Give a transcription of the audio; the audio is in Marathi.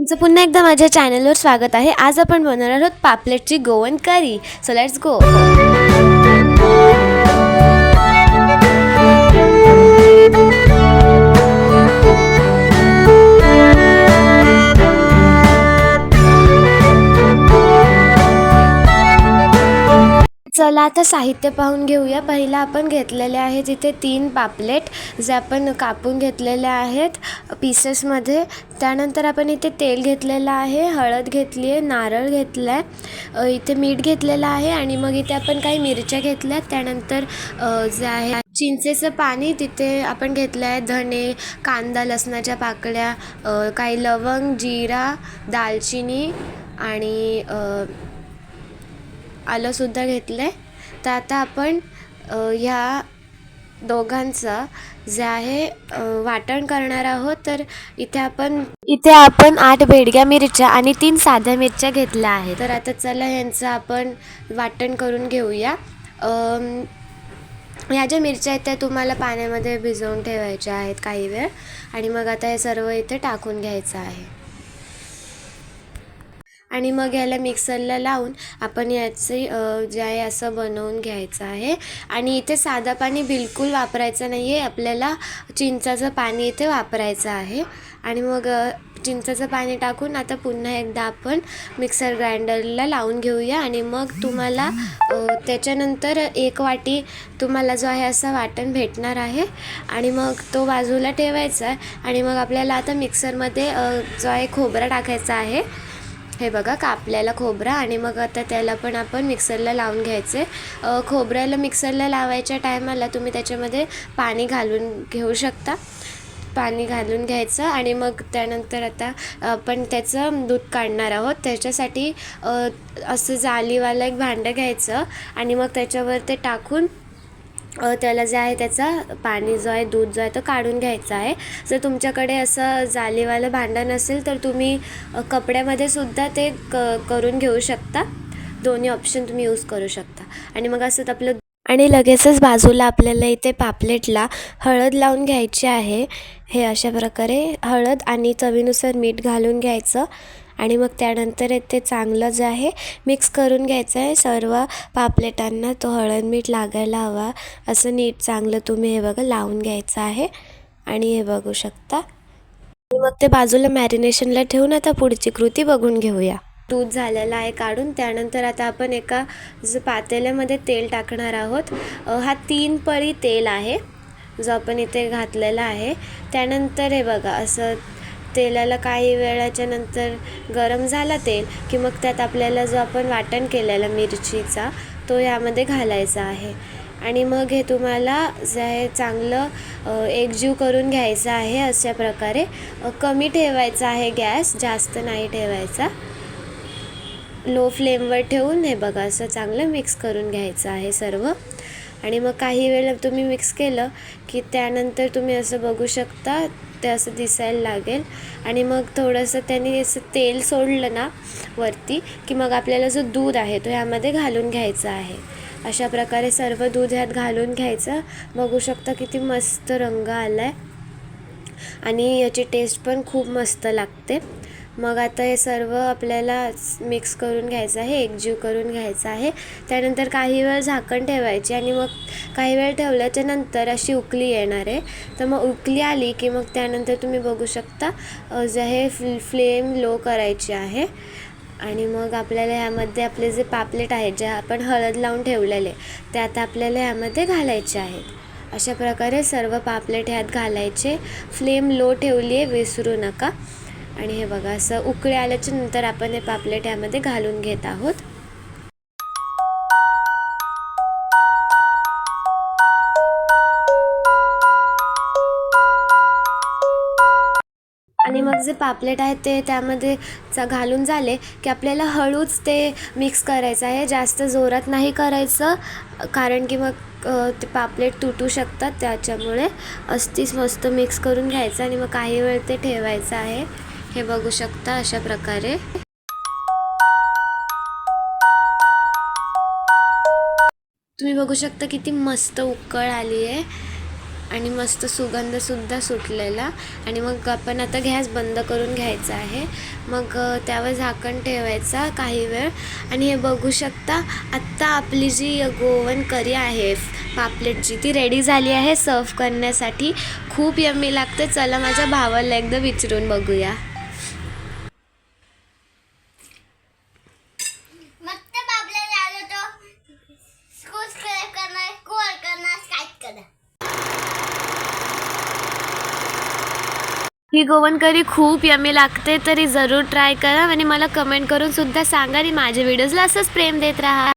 तुमचं पुन्हा एकदा माझ्या चॅनलवर स्वागत आहे। आज आपण बनवणार आहोत पापलेटची Goan curry. So let's go. चला आता साहित्य पाहून घेऊया। पहिला आपण घेतलेले आहेत इथे 3 पापलेट जे आपण कापून घेतलेले आहेत पीसेसमध्ये। त्यानंतर आपण इथे तेल घेतलेलं आहे, हळद घेतली आहे, नारळ घेतला आहे, इथे मीठ घेतलेलं आहे आणि मग इथे आपण काही मिरच्या घेतल्या। त्यानंतर जे आहे चिंचेचं पाणी तिथे आपण घेतलं आहे, धणे, कांदा, लसणाच्या पाकळ्या, काही लवंग, जीरा, दालचिनी आणि आलंसुद्धा घेतलं आहे। तर आता आपण ह्या दोघांचं जे आहे वाटण करणार आहोत। तर इथे आपण 8 बेडग्या मिरच्या आणि 3 साध्या मिरच्या घेतल्या आहेत। तर आता चला यांचं आपण वाटण करून घेऊया। ह्या ज्या मिरच्या आहेत त्या तुम्हाला पाण्यामध्ये भिजवून ठेवायच्या आहेत काही वेळ आणि मग आता हे सर्व इथे टाकून घ्यायचं आहे आणि मग याला मिक्सरला लावून आपण याचे जे आहे असं बनवून घ्यायचं आहे। आणि इथे साधं पाणी बिलकुल वापरायचं नाही आहे, आपल्याला चिंचाचं पाणी इथे वापरायचं आहे। आणि मग चिंचाचं पाणी टाकून आता पुन्हा एकदा आपण मिक्सर ग्राइंडरला लावून घेऊया। आणि मग तुम्हाला त्याच्यानंतर 1 वाटी तुम्हाला जो आहे असं वाटण भेटणार आहे आणि मग तो बाजूला ठेवायचा आहे। आणि मग आपल्याला आता मिक्सरमध्ये जो आहे खोबरा टाकायचा आहे, हे बघा कापलेला खोबरा। आणि मग आता त्याला पण आपण मिक्सरला लावून घ्यायचे। खोबऱ्याला मिक्सरला लावायच्या टायमाला तुम्ही त्याच्यामध्ये पाणी घालून घेऊ शकता, पाणी घालून घ्यायचं। आणि मग त्यानंतर आता आपण त्याचं दूध काढणार आहोत। त्याच्यासाठी असं जालीवालं एक भांडं घ्यायचं आणि मग त्याच्यावर ते टाकून त्याला जे आहे त्याचा पाणी जो आहे दूध जो आहे तो काढून घ्यायचा आहे। जर तुमच्याकडे असं जालीवालं भांडं नसेल तर तुम्ही कपड्यामध्ये सुद्धा ते करून घेऊ शकता। दोन्ही ऑप्शन तुम्ही यूज करू शकता। आणि मग असं आपलं आणि लगेचच बाजूला आपल्याला इथे पापलेटला हळद लावून घ्यायची आहे। हे अशा प्रकारे हळद आणि चवीनुसार मीठ घालून घ्यायचं आणि मग त्यानंतर ते चांगलं जे आहे मिक्स करून घ्यायचं आहे। सर्व पापलेटांना तो हळद मीठ लागायला हवा असं नीट चांगलं तुम्ही हे बघा लावून घ्यायचं आहे। आणि हे बघू शकता आणि मग ते बाजूला मॅरिनेशनला ठेवून आता पुढची कृती बघून घेऊया। दूध झालेलं आहे काढून। त्यानंतर आता आपण एका पातेल्यामध्ये तेल टाकणार आहोत। हा 3 पळी तेल आहे जो आपण इथे घातलेला आहे। त्यानंतर हे बघा असं तेलाला काही वेळाच्या नंतर गरम झाला तेल की मग त्यात आपल्याला जो आपण वाटण केलेला मिरचीचा तो यामध्ये घालायचा आहे। आणि मग हे तुम्हाला जे आहे चांगलं एकजीव करून घ्यायचं आहे। अशा प्रकारे कमी ठेवायचा आहे गॅस, जास्त नाही ठेवायचा, लो फ्लेमवर ठेवून हे बघा असं चांगलं मिक्स करून घ्यायचं आहे सर्व। आणि मग काही वेळ तुम्ही मिक्स केलं की त्यानंतर तुम्ही असं बघू शकता ते असं दिसायला लागेल। आणि मग थोडंसं त्याने असं तेल सोडलं ना वरती की मग आपल्याला जो दूध आहे तो ह्यामध्ये घालून घ्यायचा आहे। अशा प्रकारे सर्व दूध ह्यात घालून घ्यायचं। बघू शकता किती मस्त रंग आला आहे आणि याची टेस्ट पण खूप मस्त लागते। मग आता हे सर्व आपल्याला मिक्स करून घ्यायचं आहे, एकजीव करून घ्यायचं आहे। त्यानंतर काही वेळ झाकण ठेवायचे आणि मग काही वेळ ठेवल्याच्या नंतर अशी उकळी येणार आहे। तर मग उकळी आली की मग त्यानंतर तुम्ही बघू शकता जे आहे फ्लेम लो करायची आहे। आणि मग आपल्याला ह्यामध्ये आपले जे पापलेट आहेत जे आपण हळद लावून ठेवलेले ते आता आपल्याला ह्यामध्ये घालायचे आहेत। अशा प्रकारे सर्व पापलेट ह्यात घालायचे। फ्लेम लो ठेवली आहे, विसरू नका। आणि हे बघा असं उकळी आल्याच्या नंतर आपण हे पापलेट यामध्ये घालून घेत आहोत। आणि मग जे पापलेट आहेत ते त्यामध्ये घालून झाले की आपल्याला हळूच ते मिक्स करायचं आहे, जास्त जोरात नाही करायचं कारण की मग ते पापलेट तुटू शकतात। त्याच्यामुळे अस्तीच मस्त मिक्स करून घ्यायचं आणि मग काही वेळ ते ठेवायचं आहे। हे बघू शकता अशा प्रकारे तुम्ही बघू शकता किती मस्त उकळ आली आहे। आणि मस्त सुगंधसुद्धा सुटलेला. आणि मग आपण आता गॅस बंद करून घ्यायचा आहे. मग त्यावर झाकण ठेवायचा काही वेळ. आणि हे बघू शकता आत्ता आपली जी गोवन करी आहे पापलेटची ती रेडी झाली आहे सर्व करण्यासाठी. खूप यम्मी लागते. चला माझ्या भावाला एकदा विचारून बघूया. ही गोवन करी खूप यम्मी लागते, तरी जरूर ट्राय करा आणि मला कमेंट करून सुद्धा सांगा आणि माझ्या व्हिडिओजला असंच प्रेम देत राहा.